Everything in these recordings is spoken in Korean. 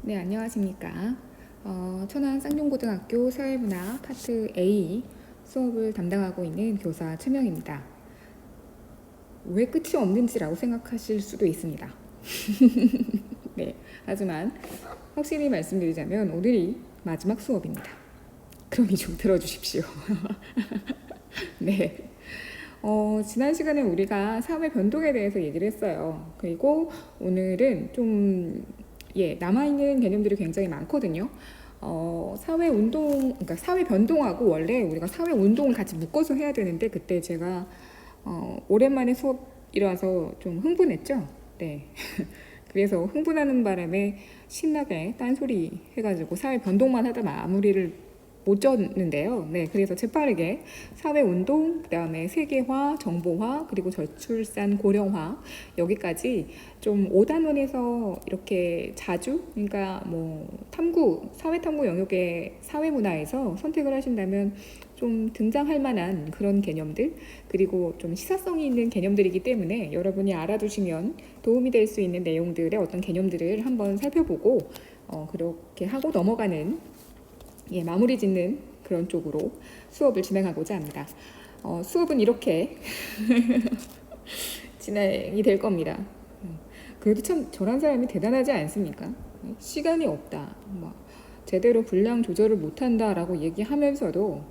네, 안녕하십니까. 천안 쌍용고등학교 사회문화 파트 A 수업을 담당하고 있는 교사 최명입니다. 왜 끝이 없는지라고 생각하실 수도 있습니다. 네, 하지만 확실히 말씀드리자면 오늘이 마지막 수업입니다. 그럼 이 좀 들어주십시오. 네. 지난 시간에 우리가 사회 변동에 대해서 얘기를 했어요. 그리고 오늘은 좀 남아있는 개념들이 굉장히 많거든요. 사회 운동, 그러니까 사회 변동하고 원래 우리가 사회 운동을 같이 묶어서 해야 되는데 그때 제가 오랜만에 수업이라서 좀 흥분했죠. 네. 그래서 흥분하는 바람에 신나게 딴소리 해가지고 사회 변동만 하다 마무리를 못 졌는데요. 네, 그래서 재빠르게 사회운동, 그 다음에 세계화, 정보화, 그리고 저출산 고령화 여기까지 좀 5단원에서 이렇게 자주, 그러니까 뭐 탐구, 사회탐구 영역의 사회문화에서 선택을 하신다면 좀 등장할 만한 그런 개념들, 그리고 좀 시사성이 있는 개념들이기 때문에 여러분이 알아두시면 도움이 될 수 있는 내용들의 어떤 개념들을 한번 살펴보고 그렇게 하고 넘어가는 마무리 짓는 그런 쪽으로 수업을 진행하고자 합니다. 수업은 이렇게 진행이 될 겁니다. 그래도 참 저런 사람이 대단하지 않습니까? 시간이 없다, 제대로 분량 조절을 못한다라고 얘기하면서도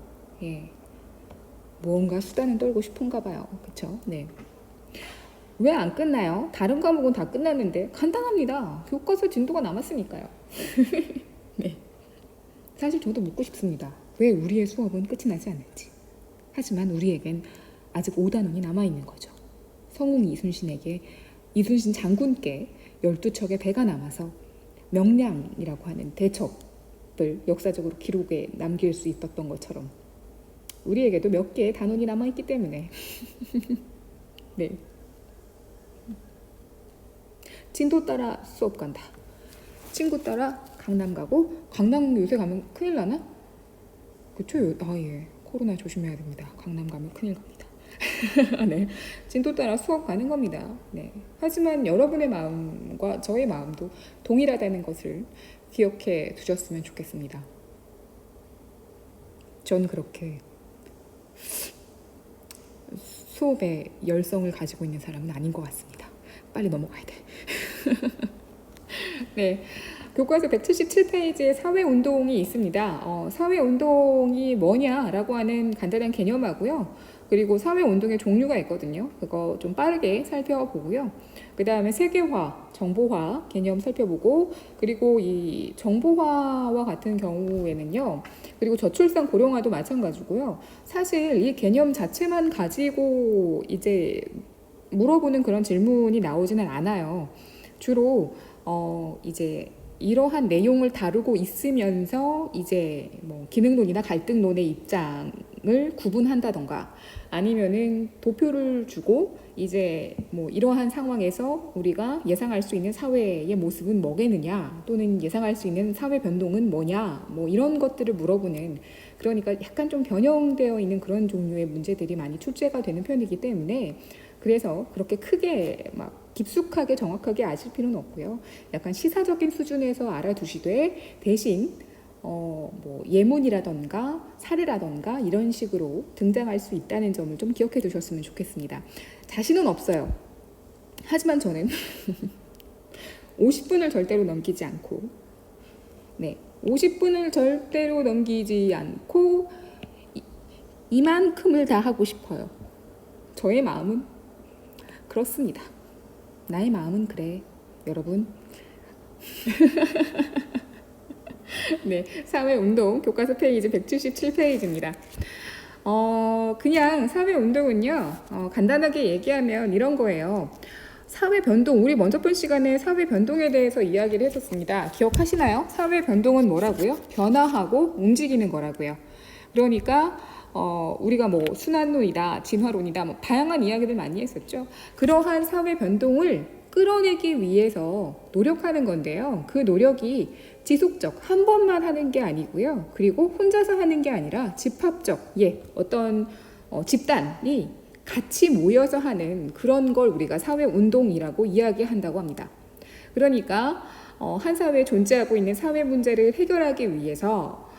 무언가 수단은 떨고 싶은가 봐요. 그쵸? 네. 왜 안 끝나요? 다른 과목은 다 끝났는데 간단합니다. 교과서 진도가 남았으니까요. 네. 사실 저도 묻고 싶습니다. 왜 우리의 수업은 끝이 나지 않는지. 하지만 우리에겐 아직 5단원이 남아있는 거죠. 성웅 이순신 장군께 12척의 배가 남아서 명량이라고 하는 대첩을 역사적으로 기록에 남길 수 있었던 것처럼 우리에게도 몇 개의 단원이 남아있기 때문에 네. 진도 따라 수업 간다. 친구 따라 강남 가고, 강남 요새 가면 큰일 나나? 그쵸? 코로나 조심해야 됩니다. 강남 가면 큰일 갑니다. 네, 진도 따라 수업 가는 겁니다. 네. 하지만 여러분의 마음과 저의 마음도 동일하다는 것을 기억해 두셨으면 좋겠습니다. 전 그렇게 수업에 열성을 가지고 있는 사람은 아닌 것 같습니다. 빨리 넘어가야 돼. 네. 교과서 177페이지에 사회운동이 있습니다. 사회운동이 뭐냐라고 하는 간단한 개념하고요. 그리고 사회운동의 종류가 있거든요. 그거 좀 빠르게 살펴보고요. 그 다음에 세계화, 정보화 개념 살펴보고, 그리고 이 정보화와 같은 경우에는요. 그리고 저출산 고령화도 마찬가지고요. 사실 이 개념 자체만 가지고 이제 물어보는 그런 질문이 나오지는 않아요. 주로 이제 이러한 내용을 다루고 있으면서 이제 뭐 기능론이나 갈등론의 입장을 구분한다던가 아니면은 도표를 주고 이제 뭐 이러한 상황에서 우리가 예상할 수 있는 사회의 모습은 뭐겠느냐 또는 예상할 수 있는 사회 변동은 뭐냐 뭐 이런 것들을 물어보는, 그러니까 약간 좀 변형되어 있는 그런 종류의 문제들이 많이 출제가 되는 편이기 때문에 그래서 그렇게 크게 막 깊숙하게 정확하게 아실 필요는 없고요. 약간 시사적인 수준에서 알아두시되 대신 뭐 예문이라던가 사례라던가 이런 식으로 등장할 수 있다는 점을 좀 기억해 두셨으면 좋겠습니다. 자신은 없어요. 하지만 저는 50분을 절대로 넘기지 않고 50분을 절대로 넘기지 않고 이만큼을 다 하고 싶어요. 저의 마음은 그렇습니다. 나의 마음은 그래, 여러분. 네, 사회운동 교과서 페이지 177페이지입니다. 그냥 사회운동은요, 간단하게 얘기하면 이런 거예요. 사회변동, 우리 먼저 본 시간에 사회변동에 대해서 이야기를 했었습니다. 기억하시나요? 사회변동은 뭐라고요? 변화하고 움직이는 거라고요. 그러니까 우리가 뭐 순환론이다, 진화론이다, 뭐 다양한 이야기를 많이 했었죠. 그러한 사회 변동을 끌어내기 위해서 노력하는 건데요. 그 노력이 지속적, 한 번만 하는 게 아니고요. 그리고 혼자서 하는 게 아니라 집합적, 어떤 집단이 같이 모여서 하는 그런 걸 우리가 사회 운동이라고 이야기한다고 합니다. 그러니까 한 사회에 존재하고 있는 사회 문제를 해결하기 위해서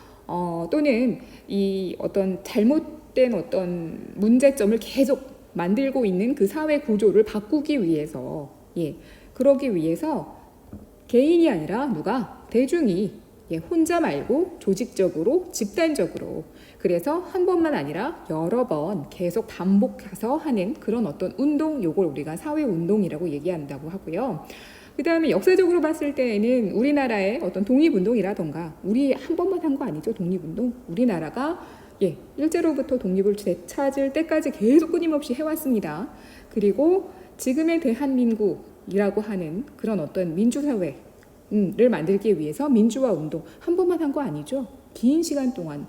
또는 이 어떤 잘못된 어떤 문제점을 계속 만들고 있는 그 사회 구조를 바꾸기 위해서, 그러기 위해서 개인이 아니라 누가 대중이 혼자 말고 조직적으로 집단적으로, 그래서 한 번만 아니라 여러 번 계속 반복해서 하는 그런 어떤 운동, 요걸 우리가 사회운동이라고 얘기한다고 하고요. 그 다음에 역사적으로 봤을 때에는 우리나라의 어떤 독립운동이라던가, 우리 한 번만 한 거 아니죠, 독립운동. 우리나라가 일제로부터 독립을 되찾을 때까지 계속 끊임없이 해왔습니다. 그리고 지금의 대한민국이라고 하는 그런 어떤 민주사회 를 만들기 위해서 민주화 운동 한 번만 한 거 아니죠. 긴 시간 동안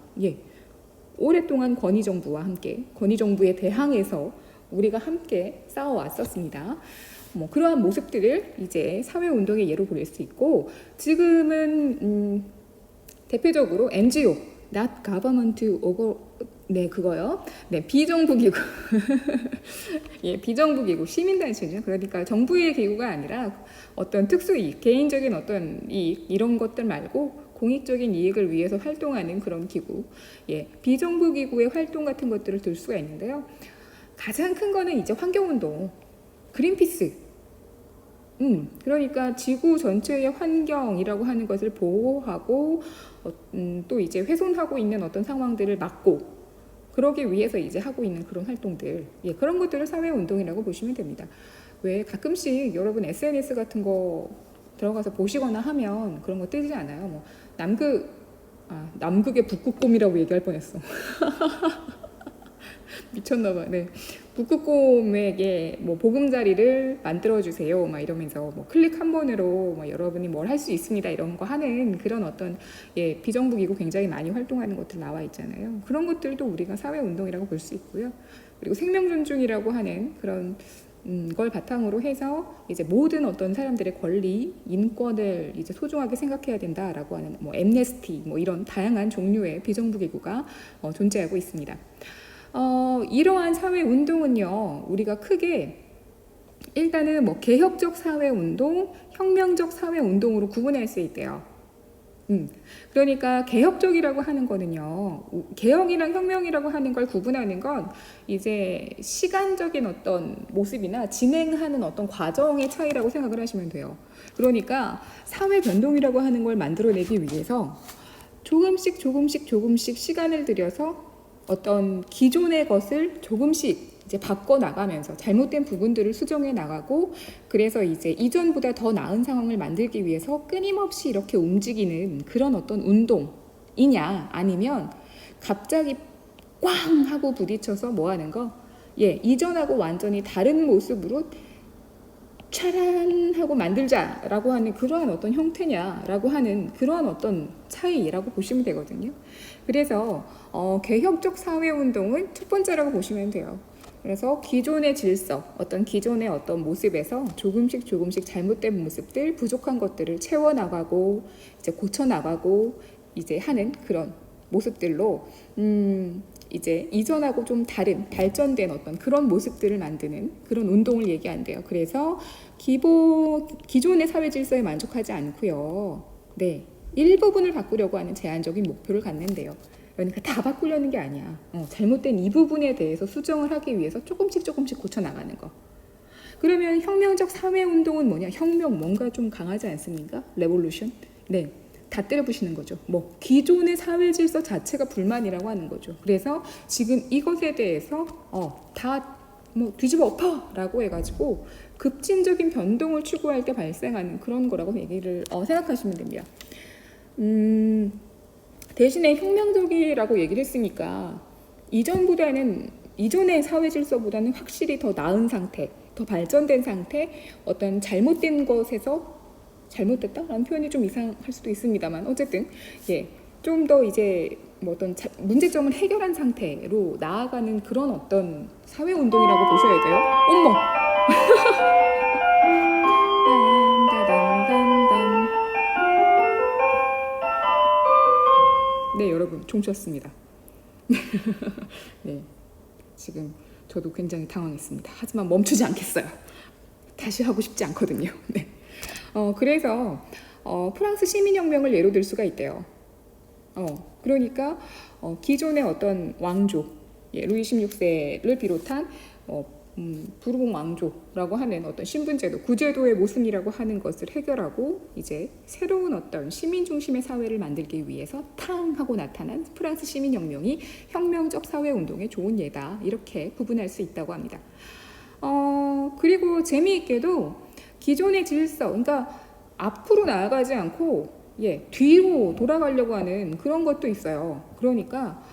오랫동안 권위정부와 함께 권위정부에 대항해서 우리가 함께 싸워왔었습니다. 그러한 모습들을 이제 사회운동의 예로 볼 수 있고, 지금은 대표적으로 NGO, Not Government 그거요. 비정부기구. 비정부기구, 시민단체죠. 그러니까 정부의 기구가 아니라 어떤 특수이익, 개인적인 어떤 이익, 이런 것들 말고 공익적인 이익을 위해서 활동하는 그런 기구. 비정부기구의 활동 같은 것들을 들 수가 있는데요. 가장 큰 거는 이제 환경운동, 그린피스. 그러니까 지구 전체의 환경이라고 하는 것을 보호하고 또 이제 훼손하고 있는 어떤 상황들을 막고, 그러기 위해서 이제 하고 있는 그런 활동들, 그런 것들을 사회운동이라고 보시면 됩니다. 왜 가끔씩 여러분 SNS 같은 거 들어가서 보시거나 하면 그런 거 뜨지 않아요? 남극의 북극곰이라고 얘기할 뻔했어. 미쳤나봐. 북극곰에게 보금자리를 만들어주세요. 이러면서 클릭 한 번으로 여러분이 뭘 할 수 있습니다. 이런 거 하는 그런 어떤 비정부기구 굉장히 많이 활동하는 것들 나와 있잖아요. 그런 것들도 우리가 사회운동이라고 볼 수 있고요. 그리고 생명존중이라고 하는 그런 걸 바탕으로 해서 이제 모든 어떤 사람들의 권리, 인권을 이제 소중하게 생각해야 된다라고 하는 엠네스티 이런 다양한 종류의 비정부기구가 존재하고 있습니다. 이러한 사회운동은요, 우리가 크게 일단은 개혁적 사회운동, 혁명적 사회운동으로 구분할 수 있대요. 그러니까 개혁적이라고 하는 거는요, 개혁이랑 혁명이라고 하는 걸 구분하는 건 이제 시간적인 어떤 모습이나 진행하는 어떤 과정의 차이라고 생각을 하시면 돼요. 그러니까 사회 변동이라고 하는 걸 만들어내기 위해서 조금씩 시간을 들여서 어떤 기존의 것을 조금씩 이제 바꿔 나가면서 잘못된 부분들을 수정해 나가고, 그래서 이제 이전보다 더 나은 상황을 만들기 위해서 끊임없이 이렇게 움직이는 그런 어떤 운동이냐, 아니면 갑자기 꽝 하고 부딪혀서 뭐 하는 거? 이전하고 완전히 다른 모습으로 차란 하고 만들자라고 하는 그러한 어떤 형태냐라고 하는 그러한 어떤 차이라고 보시면 되거든요. 그래서 개혁적 사회운동은 첫 번째라고 보시면 돼요. 그래서 기존의 질서, 기존의 어떤 모습에서 조금씩 잘못된 모습들, 부족한 것들을 채워나가고 이제 고쳐나가고 이제 하는 그런 모습들로 이제 이전하고 좀 다른 발전된 어떤 그런 모습들을 만드는 그런 운동을 얘기한대요. 그래서 기존의 사회 질서에 만족하지 않고요. 일부분을 바꾸려고 하는 제한적인 목표를 갖는데요. 그러니까 다 바꾸려는 게 아니야. 잘못된 이 부분에 대해서 수정을 하기 위해서 조금씩 고쳐 나가는 거. 그러면 혁명적 사회운동은 뭐냐? 혁명 뭔가 좀 강하지 않습니까? 레볼루션? 다 때려부시는 거죠. 기존의 사회 질서 자체가 불만이라고 하는 거죠. 그래서 지금 이것에 대해서 다 뒤집어 엎어라고 해가지고 급진적인 변동을 추구할 때 발생하는 그런 거라고 얘기를 생각하시면 됩니다. 대신에 혁명적이라고 얘기를 했으니까 이전의 사회 질서보다는 확실히 더 나은 상태, 더 발전된 상태, 어떤 잘못된 것에서 잘못됐다라는 표현이 좀 이상할 수도 있습니다만 어쨌든 좀 더 이제 어떤 문제점을 해결한 상태로 나아가는 그런 어떤 사회 운동이라고 보셔야 돼요. 어머. 여러분 종 쳤습니다. 지금 저도 굉장히 당황했습니다. 하지만 멈추지 않겠어요. 다시 하고 싶지 않거든요. 그래서 프랑스 시민혁명을 예로 들 수가 있대요. 그러니까 기존의 어떤 왕조, 루이 16세를 비롯한 부르봉 왕조라고 하는 어떤 신분제도, 구제도의 모순이라고 하는 것을 해결하고 이제 새로운 어떤 시민 중심의 사회를 만들기 위해서 탕 하고 나타난 프랑스 시민혁명이 혁명적 사회운동의 좋은 예다. 이렇게 구분할 수 있다고 합니다. 그리고 재미있게도 기존의 질서, 그러니까 앞으로 나아가지 않고 뒤로 돌아가려고 하는 그런 것도 있어요. 그러니까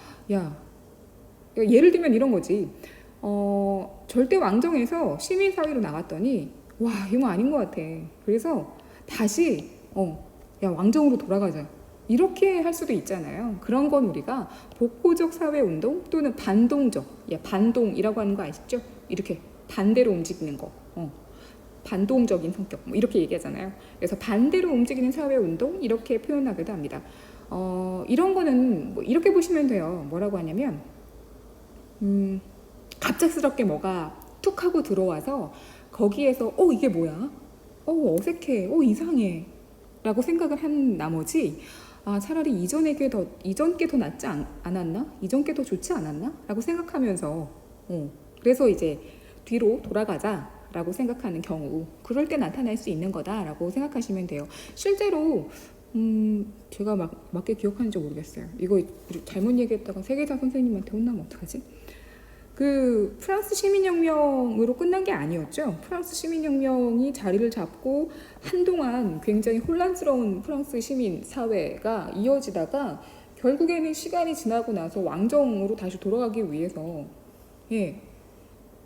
예를 들면 이런 거지. 절대 왕정에서 시민사회로 나갔더니 와 이거 아닌 것 같아. 그래서 다시 왕정으로 돌아가자. 이렇게 할 수도 있잖아요. 그런 건 우리가 복고적 사회운동 또는 반동적, 반동이라고 하는 거 아시죠? 이렇게 반대로 움직이는 거. 반동적인 성격 이렇게 얘기하잖아요. 그래서 반대로 움직이는 사회운동 이렇게 표현하기도 합니다. 이런 거는 이렇게 보시면 돼요. 뭐라고 하냐면 갑작스럽게 뭐가 툭 하고 들어와서 거기에서 이게 뭐야? 어색해. 이상해. 라고 생각을 한 나머지 차라리 이전 게 더 낫지 않았나? 이전 게 더 좋지 않았나? 라고 생각하면서 그래서 이제 뒤로 돌아가자 라고 생각하는 경우, 그럴 때 나타날 수 있는 거다라고 생각하시면 돼요. 실제로 제가 맞게 기억하는지 모르겠어요. 이거 잘못 얘기했다가 세계사 선생님한테 혼나면 어떡하지? 그 프랑스 시민혁명으로 끝난 게 아니었죠. 프랑스 시민혁명이 자리를 잡고 한동안 굉장히 혼란스러운 프랑스 시민 사회가 이어지다가 결국에는 시간이 지나고 나서 왕정으로 다시 돌아가기 위해서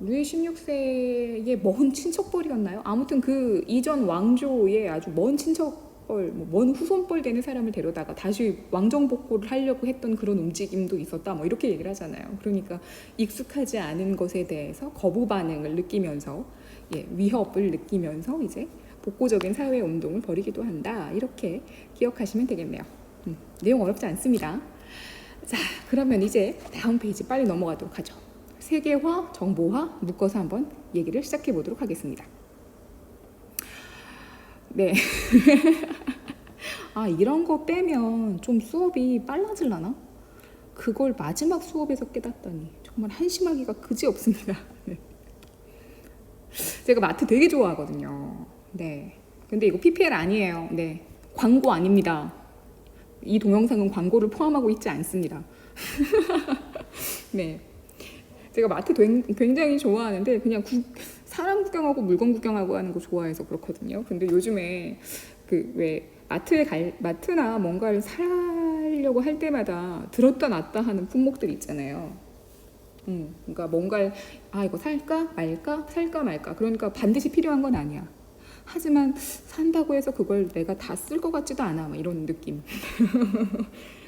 루이 16세의 먼 친척벌이었나요? 아무튼 그 이전 왕조의 아주 먼 친척벌, 먼 후손벌 되는 사람을 데려다가 다시 왕정 복고를 하려고 했던 그런 움직임도 있었다. 이렇게 얘기를 하잖아요. 그러니까 익숙하지 않은 것에 대해서 거부 반응을 느끼면서 위협을 느끼면서 이제 복고적인 사회 운동을 벌이기도 한다. 이렇게 기억하시면 되겠네요. 내용 어렵지 않습니다. 자, 그러면 이제 다음 페이지 빨리 넘어가도록 하죠. 세계화, 정보화 묶어서 한번 얘기를 시작해 보도록 하겠습니다. 네. 이런 거 빼면 좀 수업이 빨라질라나? 그걸 마지막 수업에서 깨닫다니 정말 한심하기가 그지없습니다. 네. 제가 마트 되게 좋아하거든요. 네. 근데 이거 PPL 아니에요. 네. 광고 아닙니다. 이 동영상은 광고를 포함하고 있지 않습니다. 네. 제가 마트 굉장히 좋아하는데 그냥 사람 구경하고 물건 구경하고 하는 거 좋아해서 그렇거든요. 근데 요즘에 왜 마트나 뭔가를 사려고 할 때마다 들었다 놨다 하는 품목들 있잖아요. 그러니까 뭔가를 이거 살까 말까 살까 말까. 그러니까 반드시 필요한 건 아니야. 하지만 산다고 해서 그걸 내가 다 쓸 것 같지도 않아. 이런 느낌.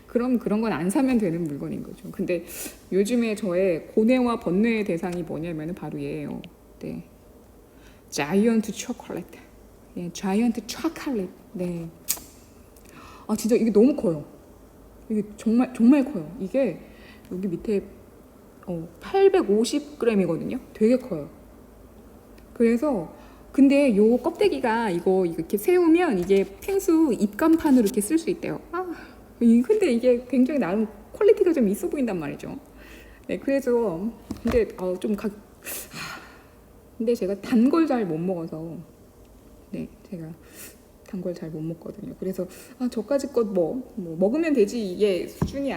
그럼 그런 건 안 사면 되는 물건인 거죠. 근데 요즘에 저의 고뇌와 번뇌의 대상이 뭐냐면 바로 얘예요. 네. 자이언트 초콜릿. 자이언트 초콜릿. 네. 진짜 이게 너무 커요. 이게 정말 커요. 이게 여기 밑에 850g이거든요. 되게 커요. 그래서 근데 요 껍데기가 이거 이렇게 세우면 이게 펭수 입간판으로 이렇게 쓸 수 있대요. 근데 이게 굉장히 나름 퀄리티가 좀 있어 보인단 말이죠. 네, 그래서 근데 근데 제가 단 걸 잘 못 먹어서 제가 단 걸 잘 못 먹거든요. 그래서 저까지 것 먹으면 되지 이게 수준이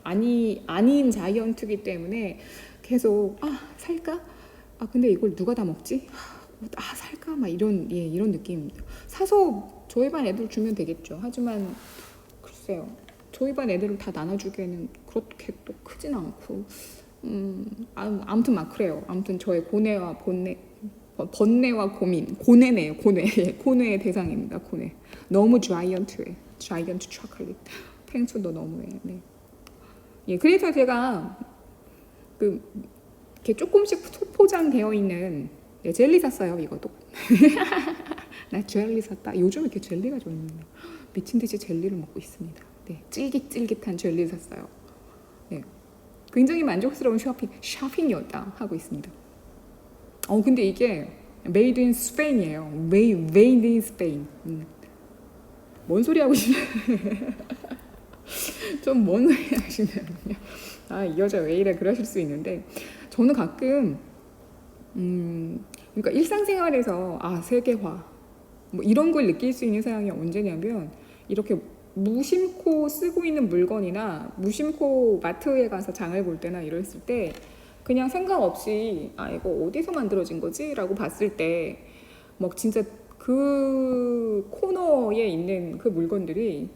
아닌 자이언트기 때문에 계속 살까? 근데 이걸 누가 다 먹지? 살까? 이런 느낌입니다. 사서 저희 반 애들 주면 되겠죠. 하지만 글쎄요. 저희 반 애들을 다 나눠주기에는 그렇게 또 크진 않고 아무튼 그래요. 아무튼 저의 고뇌와 번뇌와 고뇌네요. 고뇌의 대상입니다. 고뇌. 너무 자이언트 초콜릿. 펭수도 너무해. 네. 그래서 제가 이렇게 조금씩 포장되어 있는 젤리 샀어요. 이것도. 나 젤리 샀다. 요즘 이렇게 젤리가 좋네요. 미친 듯이 젤리를 먹고 있습니다. 네, 쫄깃쫄깃한 젤리를 샀어요. 네, 굉장히 만족스러운 쇼핑이었다 하고 있습니다. 근데 이게 made in Spain이에요. made in Spain. 뭔 소리 하고 싶냐. 좀 뭔 소리 하시냐면요. 아, 이 여자 왜 이래 그러실 수 있는데 저는 가끔 그러니까 일상생활에서 세계화 뭐 이런 걸 느낄 수 있는 상황이 언제냐면 이렇게 무심코 쓰고 있는 물건이나 무심코 마트에 가서 장을 볼 때나 이랬을 때 그냥 생각 없이 이거 어디서 만들어진 거지? 라고 봤을 때 막 진짜 그 코너에 있는 그 물건들이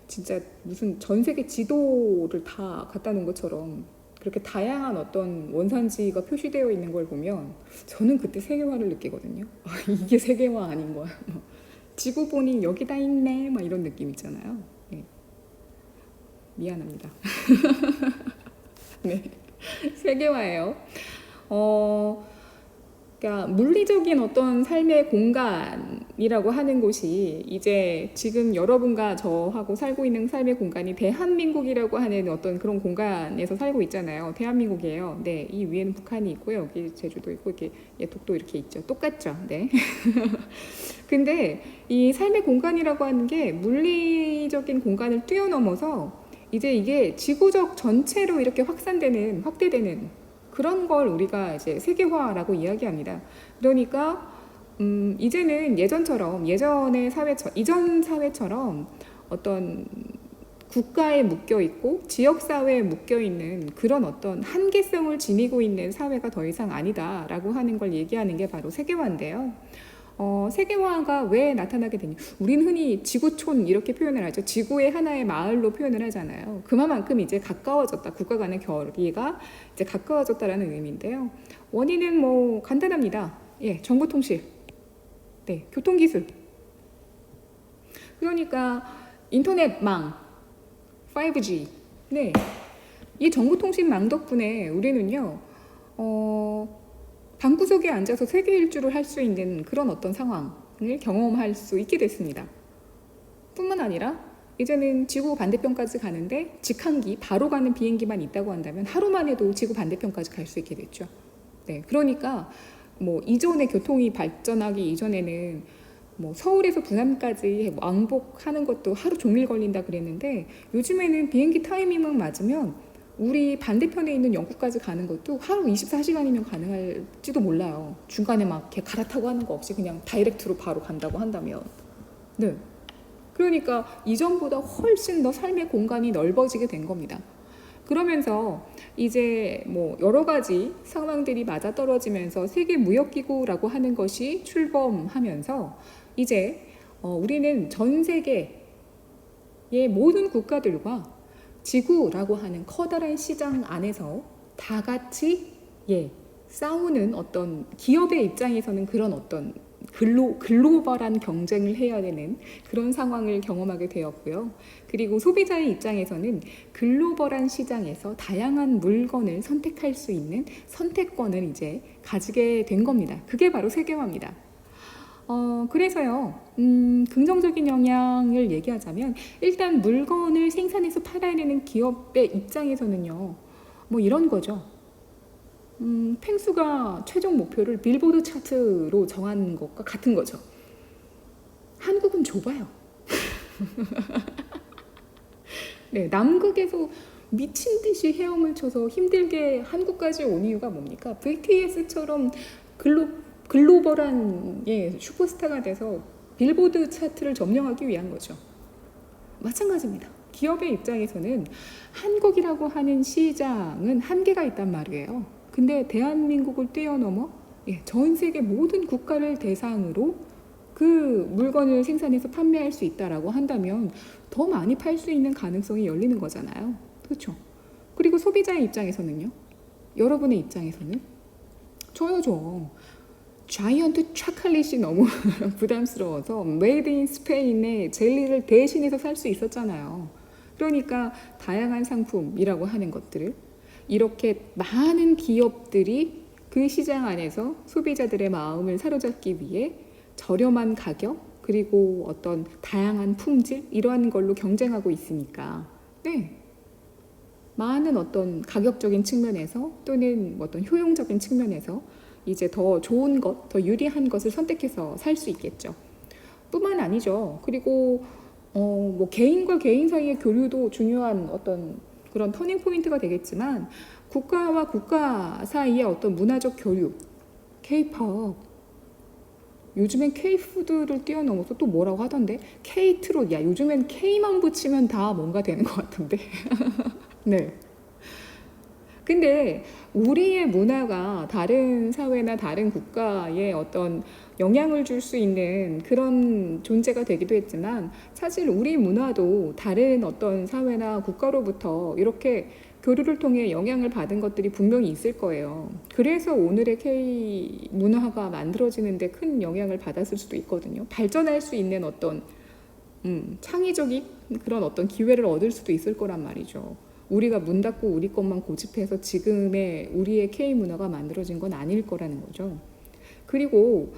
진짜 무슨 전 세계 지도를 다 갖다 놓은 것처럼 그렇게 다양한 어떤 원산지가 표시되어 있는 걸 보면 저는 그때 세계화를 느끼거든요. 이게 세계화 아닌 거야. 지구 보니 여기다 있네 막 이런 느낌 있잖아요. 네. 미안합니다. 네. 세계화예요. 그러니까 물리적인 어떤 삶의 공간이라고 하는 곳이 이제 지금 여러분과 저하고 살고 있는 삶의 공간이 대한민국이라고 하는 어떤 그런 공간에서 살고 있잖아요. 대한민국이에요. 네, 이 위에는 북한이 있고요. 여기 제주도 있고 이렇게 독도 이렇게 있죠. 똑같죠. 네. 근데 이 삶의 공간이라고 하는 게 물리적인 공간을 뛰어넘어서 이제 이게 지구적 전체로 이렇게 확대되는 그런 걸 우리가 이제 세계화라고 이야기합니다. 그러니까 이제는 이전 사회처럼 어떤 국가에 묶여 있고 지역 사회에 묶여 있는 그런 어떤 한계성을 지니고 있는 사회가 더 이상 아니다라고 하는 걸 얘기하는 게 바로 세계화인데요. 세계화가 왜 나타나게 되냐? 우린 흔히 지구촌 이렇게 표현을 하죠. 지구의 하나의 마을로 표현을 하잖아요. 그만큼 이제 가까워졌다. 국가 간의 거리가 이제 가까워졌다라는 의미인데요. 원인은 뭐 간단합니다. 예, 정보통실, 네, 교통기술. 그러니까 인터넷망, 5G, 네, 이 정보통신망 덕분에 우리는요, 방구석에 앉아서 세계 일주를 할 수 있는 그런 어떤 상황을 경험할 수 있게 됐습니다. 뿐만 아니라 이제는 지구 반대편까지 가는데 직항기, 바로 가는 비행기만 있다고 한다면 하루 만에도 지구 반대편까지 갈 수 있게 됐죠. 네, 그러니까 뭐 이전에 교통이 발전하기 이전에는 뭐 서울에서 부산까지 왕복하는 것도 하루 종일 걸린다 그랬는데 요즘에는 비행기 타이밍만 맞으면 우리 반대편에 있는 영국까지 가는 것도 하루 24시간이면 가능할지도 몰라요. 중간에 막 이렇게 갈아타고 하는 거 없이 그냥 다이렉트로 바로 간다고 한다면. 네. 그러니까 이전보다 훨씬 더 삶의 공간이 넓어지게 된 겁니다. 그러면서 이제 뭐 여러 가지 상황들이 맞아떨어지면서 세계무역기구라고 하는 것이 출범하면서 이제 우리는 전 세계의 모든 국가들과 지구라고 하는 커다란 시장 안에서 다 같이 싸우는 어떤 기업의 입장에서는 그런 어떤 글로벌한 경쟁을 해야 되는 그런 상황을 경험하게 되었고요. 그리고 소비자의 입장에서는 글로벌한 시장에서 다양한 물건을 선택할 수 있는 선택권을 이제 가지게 된 겁니다. 그게 바로 세계화입니다. 그래서요, 긍정적인 영향을 얘기하자면, 일단 물건을 생산해서 팔아야 되는 기업의 입장에서는요, 뭐 이런 거죠. 펭수가 최종 목표를 빌보드 차트로 정한 것과 같은 거죠. 한국은 좁아요. 네, 남극에서 미친 듯이 헤엄을 쳐서 힘들게 한국까지 온 이유가 뭡니까? BTS처럼 글로벌한 슈퍼스타가 돼서 빌보드 차트를 점령하기 위한 거죠. 마찬가지입니다. 기업의 입장에서는 한국이라고 하는 시장은 한계가 있단 말이에요. 근데 대한민국을 뛰어넘어 전 세계 모든 국가를 대상으로 그 물건을 생산해서 판매할 수 있다라고 한다면 더 많이 팔 수 있는 가능성이 열리는 거잖아요. 그렇죠? 그리고 소비자의 입장에서는요. 여러분의 입장에서는 저요. 자이언트 초콜릿이 너무 부담스러워서 메이드 인 스페인의 젤리를 대신해서 살 수 있었잖아요. 그러니까 다양한 상품이라고 하는 것들을 이렇게 많은 기업들이 그 시장 안에서 소비자들의 마음을 사로잡기 위해 저렴한 가격 그리고 어떤 다양한 품질 이러한 걸로 경쟁하고 있으니까 많은 어떤 가격적인 측면에서 또는 어떤 효용적인 측면에서 이제 더 좋은 것, 더 유리한 것을 선택해서 살 수 있겠죠. 뿐만 아니죠. 그리고 뭐 개인과 개인 사이의 교류도 중요한 어떤 그런 터닝 포인트가 되겠지만 국가와 국가 사이의 어떤 문화적 교류, K-팝, 요즘엔 K-푸드를 뛰어넘어서 또 뭐라고 하던데 K-트롯, 야 요즘엔 K만 붙이면 다 뭔가 되는 것 같은데 네. 근데 우리의 문화가 다른 사회나 다른 국가에 어떤 영향을 줄 수 있는 그런 존재가 되기도 했지만 사실 우리 문화도 다른 어떤 사회나 국가로부터 이렇게 교류를 통해 영향을 받은 것들이 분명히 있을 거예요. 그래서 오늘의 K 문화가 만들어지는데 큰 영향을 받았을 수도 있거든요. 발전할 수 있는 어떤 창의적인 그런 어떤 기회를 얻을 수도 있을 거란 말이죠. 우리가 문 닫고 우리 것만 고집해서 지금의 우리의 K 문화가 만들어진 건 아닐 거라는 거죠. 그리고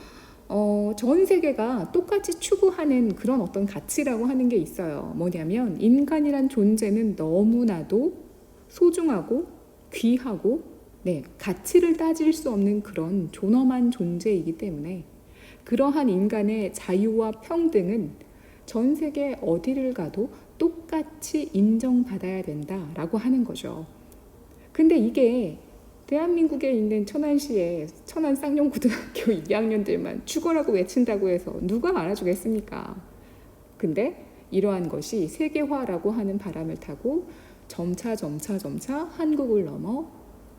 전 세계가 똑같이 추구하는 그런 어떤 가치라고 하는 게 있어요. 뭐냐면 인간이란 존재는 너무나도 소중하고 귀하고 네, 가치를 따질 수 없는 그런 존엄한 존재이기 때문에 그러한 인간의 자유와 평등은 전 세계 어디를 가도 똑같이 인정받아야 된다라고 하는 거죠. 근데 이게 대한민국에 있는 천안시의 천안 쌍용고등학교 2학년들만 죽어라고 외친다고 해서 누가 알아주겠습니까? 근데 이러한 것이 세계화라고 하는 바람을 타고 점차 한국을 넘어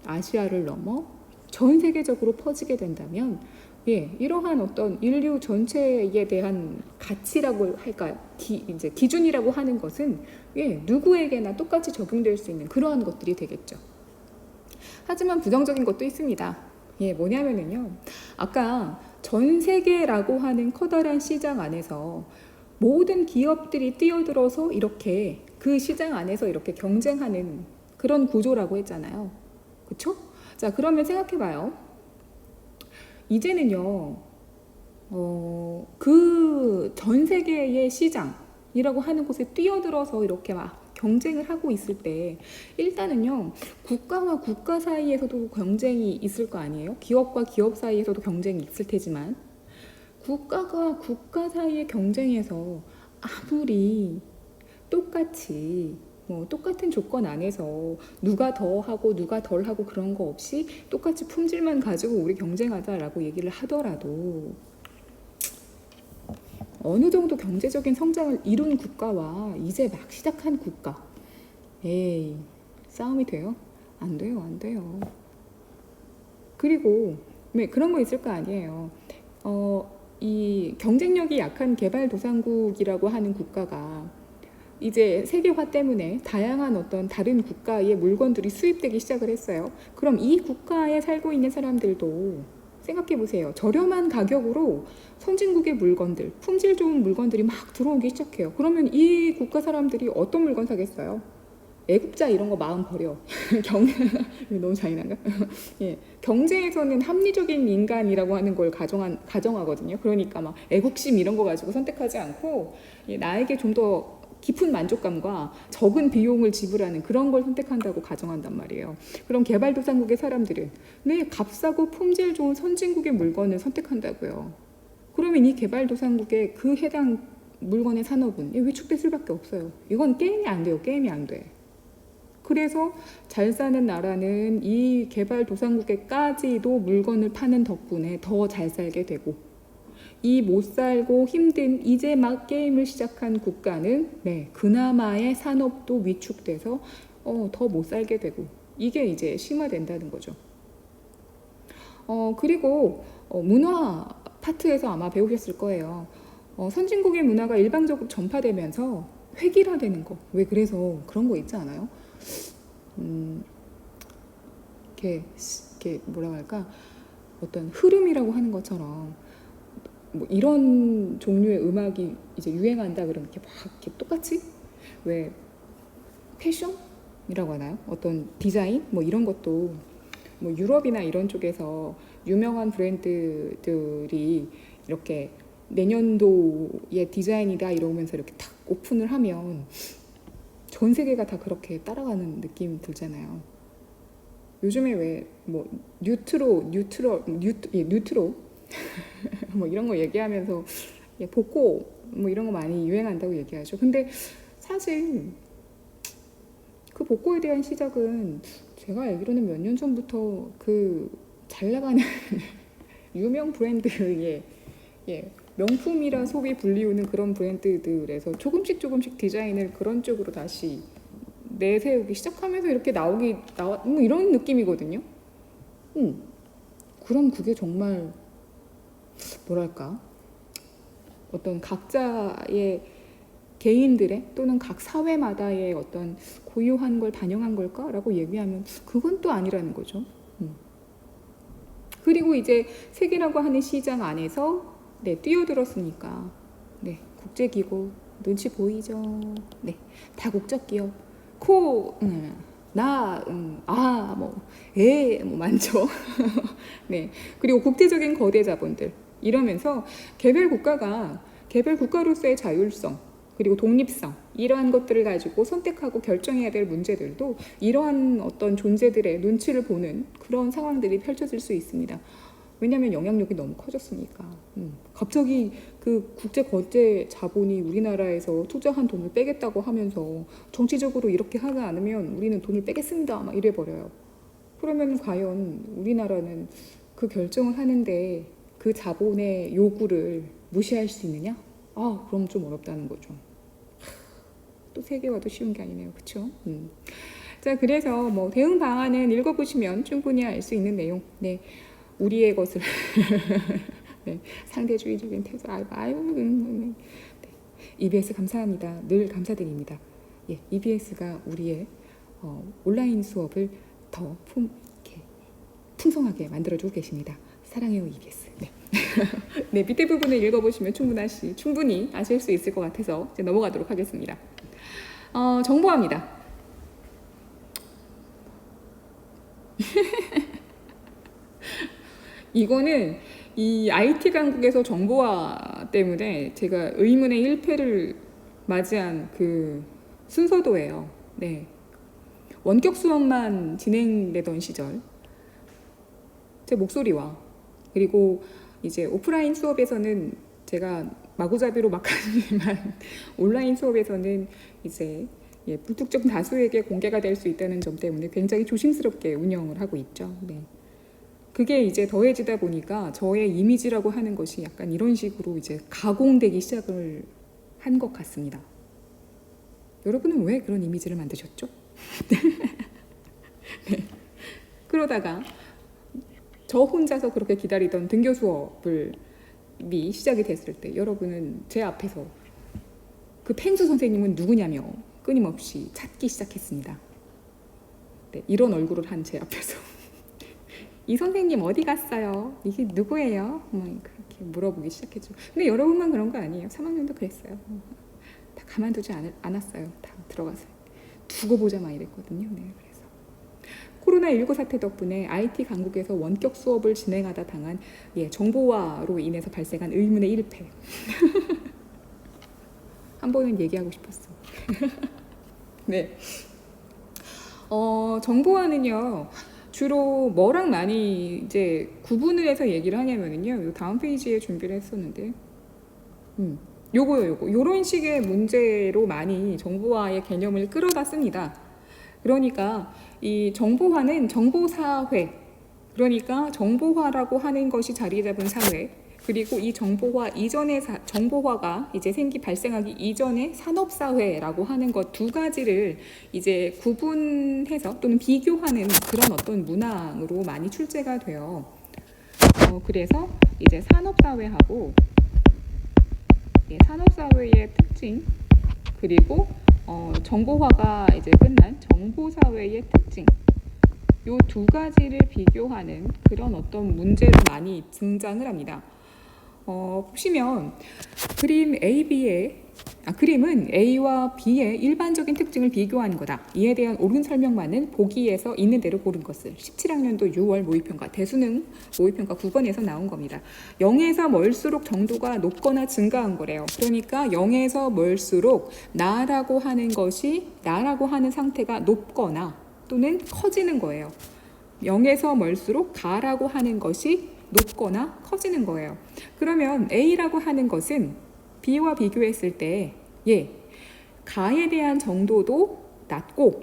아시아를 넘어 전 세계적으로 퍼지게 된다면 이러한 어떤 인류 전체에 대한 가치라고 할까요? 이제 기준이라고 하는 것은 누구에게나 똑같이 적용될 수 있는 그러한 것들이 되겠죠. 하지만 부정적인 것도 있습니다. 뭐냐면은요. 아까 전 세계라고 하는 커다란 시장 안에서 모든 기업들이 뛰어들어서 이렇게 그 시장 안에서 이렇게 경쟁하는 그런 구조라고 했잖아요. 그쵸? 자, 그러면 생각해봐요. 이제는요, 그 전 세계의 시장이라고 하는 곳에 뛰어들어서 이렇게 막 경쟁을 하고 있을 때 일단은요, 국가와 국가 사이에서도 경쟁이 있을 거 아니에요? 기업과 기업 사이에서도 경쟁이 있을 테지만 국가가 국가 사이의 경쟁에서 아무리 똑같이 똑같은 조건 안에서 누가 더 하고 누가 덜 하고 그런 거 없이 똑같이 품질만 가지고 우리 경쟁하자라고 얘기를 하더라도 어느 정도 경제적인 성장을 이룬 국가와 이제 막 시작한 국가 싸움이 돼요? 안 돼요, 안 돼요. 그리고 그런 거 있을 거 아니에요. 이 경쟁력이 약한 개발도상국이라고 하는 국가가 이제 세계화 때문에 다양한 어떤 다른 국가의 물건들이 수입되기 시작을 했어요. 그럼 이 국가에 살고 있는 사람들도 생각해 보세요. 저렴한 가격으로 선진국의 물건들, 품질 좋은 물건들이 막 들어오기 시작해요. 그러면 이 국가 사람들이 어떤 물건 사겠어요? 애국자 이런 거 마음 버려. 너무 잔인한가? 경제에서는 합리적인 인간이라고 하는 걸 가정하거든요. 그러니까 막 애국심 이런 거 가지고 선택하지 않고 나에게 좀 더 깊은 만족감과 적은 비용을 지불하는 그런 걸 선택한다고 가정한단 말이에요. 그럼 개발도상국의 사람들은 값싸고 품질 좋은 선진국의 물건을 선택한다고요. 그러면 이 개발도상국의 그 해당 물건의 산업은 위축될 수밖에 없어요. 이건 게임이 안 돼요. 게임이 안 돼. 그래서 잘 사는 나라는 이 개발도상국에까지도 물건을 파는 덕분에 더 잘 살게 되고 이 못 살고 힘든 이제 막 게임을 시작한 국가는 그나마의 산업도 위축돼서 더 못 살게 되고 이게 이제 심화된다는 거죠. 그리고 문화 파트에서 아마 배우셨을 거예요. 선진국의 문화가 일방적으로 전파되면서 획일화되는 거. 왜 그래서 그런 거 있지 않아요? 이렇게 뭐라고 할까? 어떤 흐름이라고 하는 것처럼 이런 종류의 음악이 이제 유행한다 그러면 이렇게 막 이렇게 똑같이 왜 패션이라고 하나요? 어떤 디자인 이런 것도 유럽이나 이런 쪽에서 유명한 브랜드들이 이렇게 내년도의 디자인이다 이러면서 이렇게 탁 오픈을 하면 전 세계가 다 그렇게 따라가는 느낌 들잖아요. 요즘에 왜 뉴트로 이런 거 얘기하면서 복고 뭐 이런 거 많이 유행한다고 얘기하죠. 근데 사실 그 복고에 대한 시작은 제가 알기로는 몇 년 전부터 그 잘 나가는 유명 브랜드의 명품이라 소위 불리우는 그런 브랜드들에서 조금씩 디자인을 그런 쪽으로 다시 내세우기 시작하면서 이렇게 뭐 이런 느낌이거든요. 그럼 그게 정말 뭐랄까 어떤 각자의 개인들의 또는 각 사회마다의 어떤 고유한 걸 반영한 걸까라고 얘기하면 그건 또 아니라는 거죠. 그리고 이제 세계라고 하는 시장 안에서 뛰어들었으니까 국제기구 눈치 보이죠. 다국적 기업 많죠. 그리고 국제적인 거대 자본들 이러면서 개별 국가로서의 자율성 그리고 독립성 이러한 것들을 가지고 선택하고 결정해야 될 문제들도 이러한 어떤 존재들의 눈치를 보는 그런 상황들이 펼쳐질 수 있습니다. 왜냐하면 영향력이 너무 커졌으니까. 갑자기 그 국제 거대 자본이 우리나라에서 투자한 돈을 빼겠다고 하면서 정치적으로 이렇게 하지 않으면 우리는 돈을 빼겠습니다 막 이래버려요. 그러면 과연 우리나라는 그 결정을 하는데 그 자본의 요구를 무시할 수 있느냐? 그럼 좀 어렵다는 거죠. 또 세계화도 쉬운 게 아니네요. 그렇죠? 자, 그래서 뭐 대응 방안은 읽어보시면 충분히 알 수 있는 내용. 우리의 것을 상대주의적인 태도. EBS 감사합니다. 늘 감사드립니다. EBS가 우리의 온라인 수업을 더 풍성하게 만들어주고 계십니다. 사랑해요 EBS. 밑에 부분을 읽어보시면 충분히 아실 수 있을 것 같아서 이제 넘어가도록 하겠습니다. 정보화입니다. 이거는 이 IT 강국에서 정보화 때문에 제가 의문의 1패를 맞이한 그 순서도예요. 원격 수업만 진행되던 시절 제 목소리와 그리고 이제 오프라인 수업에서는 제가 마구잡이로 막 하지만 온라인 수업에서는 이제 불특정 다수에게 공개가 될 수 있다는 점 때문에 굉장히 조심스럽게 운영을 하고 있죠. 그게 이제 더해지다 보니까 저의 이미지라고 하는 것이 약간 이런 식으로 이제 가공되기 시작을 한 것 같습니다. 여러분은 왜 그런 이미지를 만드셨죠? 그러다가 저 혼자서 그렇게 기다리던 등교 수업이 시작이 됐을 때 여러분은 제 앞에서 그 펭수 선생님은 누구냐며 끊임없이 찾기 시작했습니다. 이런 얼굴을 한 제 앞에서 이 선생님 어디 갔어요? 이게 누구예요? 그렇게 물어보기 시작했죠. 근데 여러분만 그런 거 아니에요. 3학년도 그랬어요. 다 가만두지 않았어요. 다 들어가서 두고 보자만 이랬거든요. 그래서 코로나19 사태 덕분에 IT 강국에서 원격 수업을 진행하다 당한 정보화로 인해서 발생한 의문의 1패. 한 번은 얘기하고 싶었어. 정보화는요. 주로 뭐랑 많이 이제 구분을 해서 얘기를 하냐면요. 다음 페이지에 준비를 했었는데, 요런 식의 문제로 많이 정보화의 개념을 끌어다 씁니다. 그러니까 이 정보화는 정보사회, 그러니까 정보화라고 하는 것이 자리 잡은 사회, 그리고 이 정보화가 이제 발생하기 이전의 산업사회라고 하는 것 두 가지를 이제 구분해서 또는 비교하는 그런 어떤 문항으로 많이 출제가 돼요. 그래서 이제 산업사회하고 산업사회의 특징, 그리고 정보화가 이제 끝난 정보사회의 특징, 요 두 가지를 비교하는 그런 어떤 문제로 많이 등장을 합니다. 보시면 그림은 A와 B의 일반적인 특징을 비교한 거다. 이에 대한 옳은 설명만은 보기에서 있는 대로 고른 것을. 17학년도 6월 모의평가, 대수능 모의평가 9번에서 나온 겁니다. 0에서 멀수록 정도가 높거나 증가한 거래요. 그러니까 0에서 멀수록 나라고 하는 상태가 높거나 또는 커지는 거예요. 0에서 멀수록 가라고 하는 것이 높거나 커지는 거예요. 그러면 A라고 하는 것은 B와 비교했을 때 가에 대한 정도도 낮고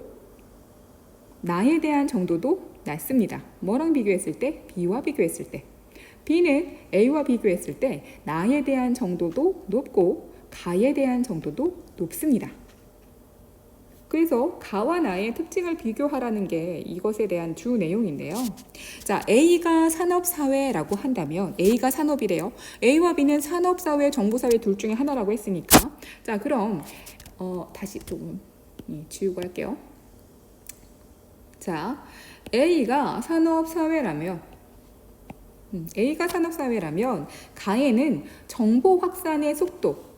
나에 대한 정도도 낮습니다. 뭐랑 비교했을 때? B와 비교했을 때. B는 A와 비교했을 때 나에 대한 정도도 높고 가에 대한 정도도 높습니다. 그래서 가와 나의 특징을 비교하라는 게 이것에 대한 주 내용인데요. 자, A가 산업사회라고 한다면 A가 산업이래요. A와 B는 산업사회, 정보사회 둘 중에 하나라고 했으니까. 자, 그럼 다시 조금 지우고 할게요. 자, A가 산업사회라면 가에는 정보 확산의 속도,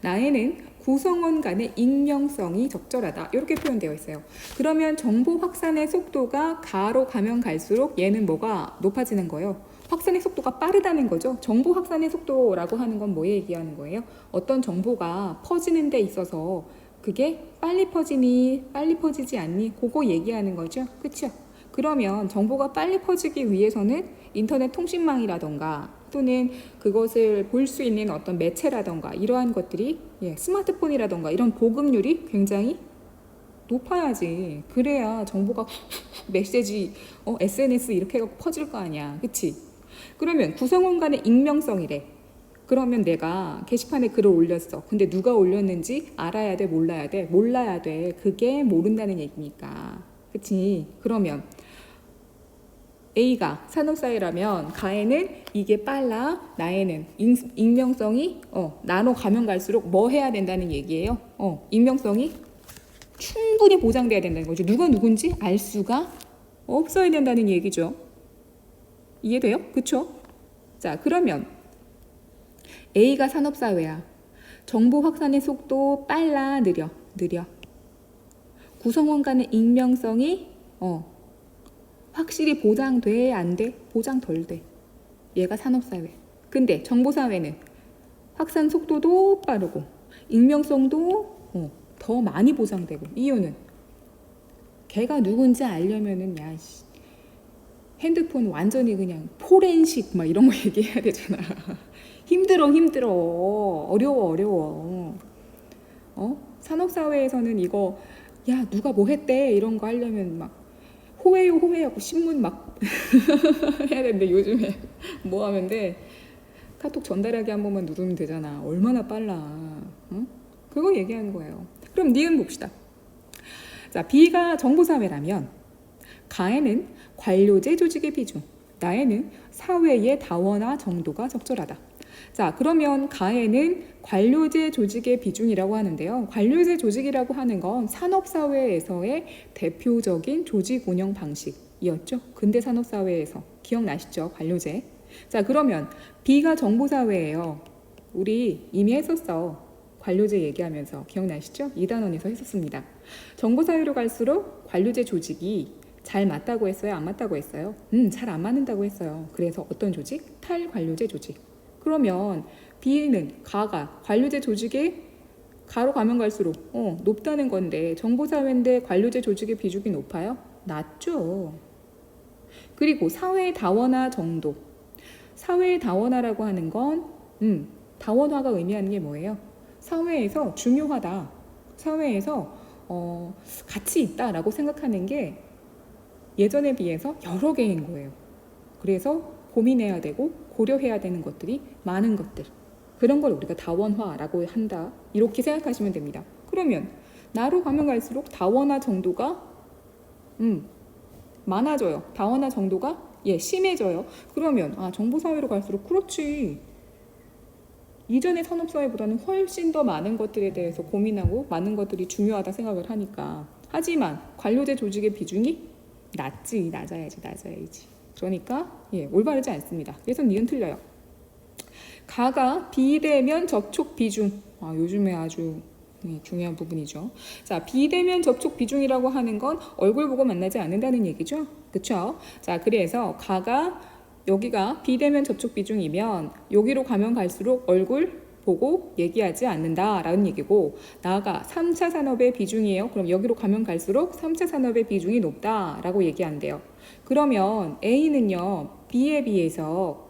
나에는 구성원 간의 익명성이 적절하다. 이렇게 표현되어 있어요. 그러면 정보 확산의 속도가 가로 가면 갈수록 얘는 뭐가 높아지는 거예요? 확산의 속도가 빠르다는 거죠. 정보 확산의 속도라고 하는 건 뭐 얘기하는 거예요? 어떤 정보가 퍼지는 데 있어서 그게 빨리 퍼지니 빨리 퍼지지 않니? 그거 얘기하는 거죠. 그렇죠? 그러면 정보가 빨리 퍼지기 위해서는 인터넷 통신망이라던가 또는 그것을 볼 수 있는 어떤 매체라던가 이러한 것들이 스마트폰이라던가 이런 보급률이 굉장히 높아야지. 그래야 정보가 메시지, SNS 이렇게 해갖고 퍼질 거 아니야. 그치? 그러면 구성원 간의 익명성이래. 그러면 내가 게시판에 글을 올렸어. 근데 누가 올렸는지 알아야 돼, 몰라야 돼? 몰라야 돼. 그게 모른다는 얘기니까. 그치? 그러면 A가 산업사회라면 가에는 이게 빨라, 나에는 익명성이 나로 가면 갈수록 뭐 해야 된다는 얘기예요. 익명성이 충분히 보장돼야 된다는 거죠. 누가 누군지 알 수가 없어야 된다는 얘기죠. 이해돼요? 그쵸? 자, 그러면 A가 산업사회야. 정보 확산의 속도 빨라, 느려. 구성원 간의 익명성이 확실히 보장돼, 안 돼? 보장 덜 돼. 얘가 산업사회. 근데 정보사회는 확산 속도도 빠르고 익명성도 더 많이 보장되고. 이유는 걔가 누군지 알려면은 핸드폰 완전히 그냥 포렌식 막 이런 거 얘기해야 되잖아. 힘들어. 어려워. 산업사회에서는 이거 누가 뭐 했대 이런 거 하려면 막 호해하고 신문 막 해야 되는데 요즘에 뭐 하면 돼? 카톡 전달하기 한 번만 누르면 되잖아. 얼마나 빨라. 그거 얘기하는 거예요. 그럼 니은 봅시다. 자, B가 정보사회라면 가에는 관료제 조직의 비중, 나에는 사회의 다원화 정도가 적절하다. 자, 그러면 가에는 관료제 조직의 비중이라고 하는데요. 관료제 조직이라고 하는 건 산업사회에서의 대표적인 조직 운영 방식이었죠. 근대 산업사회에서. 기억나시죠? 관료제. 자, 그러면 B가 정보사회예요. 우리 이미 했었어. 관료제 얘기하면서. 기억나시죠? 2단원에서 했었습니다. 정보사회로 갈수록 관료제 조직이 잘 맞다고 했어요? 안 맞다고 했어요? 잘 안 맞는다고 했어요. 그래서 어떤 조직? 탈관료제 조직. 그러면 B는 가가 관료제 조직에 가로 가면 갈수록 높다는 건데 정보사회인데 관료제 조직의 비중이 높아요? 낮죠. 그리고 사회 다원화 정도. 사회 다원화라고 하는 건 다원화가 의미하는 게 뭐예요? 사회에서 중요하다. 사회에서 가치 있다라고 생각하는 게 예전에 비해서 여러 개인 거예요. 그래서 고민해야 되고 고려해야 되는 것들이 많은 것들. 그런 걸 우리가 다원화라고 한다. 이렇게 생각하시면 됩니다. 그러면 나로 가면 갈수록 다원화 정도가 많아져요. 다원화 정도가 심해져요. 그러면 정보사회로 갈수록 그렇지. 이전의 산업사회보다는 훨씬 더 많은 것들에 대해서 고민하고 많은 것들이 중요하다 생각을 하니까. 하지만 관료제 조직의 비중이 낮아야지. 그러니까 올바르지 않습니다. 그래서 니은 틀려요. 가가 비대면 접촉 비중. 요즘에 아주 중요한 부분이죠. 자, 비대면 접촉 비중이라고 하는 건 얼굴 보고 만나지 않는다는 얘기죠. 그렇죠? 자, 그래서 가가 여기가 비대면 접촉 비중이면 여기로 가면 갈수록 얼굴 보고 얘기하지 않는다라는 얘기고, 나아가 3차 산업의 비중이에요. 그럼 여기로 가면 갈수록 3차 산업의 비중이 높다라고 얘기한대요. 그러면 A는요, B에 비해서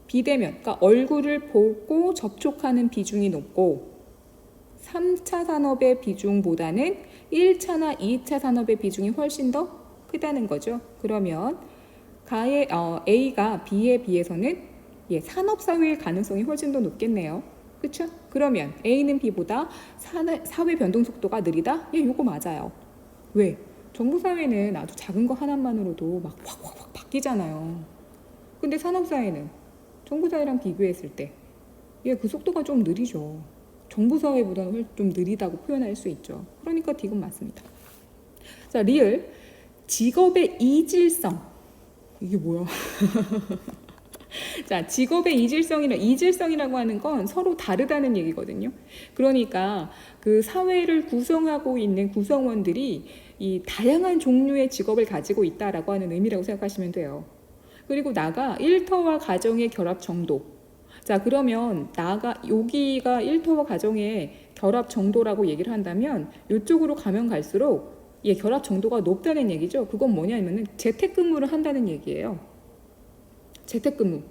비대면, 그러니까 얼굴을 보고 접촉하는 비중이 높고 3차 산업의 비중보다는 1차나 2차 산업의 비중이 훨씬 더 크다는 거죠. 그러면 A가 B에 비해서는 산업사회의 가능성이 훨씬 더 높겠네요. 그렇죠? 그러면 A는 B보다 사회 변동 속도가 느리다? 요거 맞아요. 왜? 정보사회는 아주 작은 거 하나만으로도 막 확 바뀌잖아요. 근데 산업사회는 정보사회랑 비교했을 때 그 속도가 좀 느리죠. 정보사회보다는 좀 느리다고 표현할 수 있죠. 그러니까 D건 맞습니다. 자, 리을. 직업의 이질성. 이게 뭐야? 자, 직업의 이질성이라고 하는 건 서로 다르다는 얘기거든요. 그러니까 그 사회를 구성하고 있는 구성원들이 이 다양한 종류의 직업을 가지고 있다라고 하는 의미라고 생각하시면 돼요. 그리고 나가 일터와 가정의 결합 정도. 자, 그러면 여기가 일터와 가정의 결합 정도라고 얘기를 한다면 이쪽으로 가면 갈수록 결합 정도가 높다는 얘기죠. 그건 뭐냐면은 재택근무를 한다는 얘기예요. 재택근무.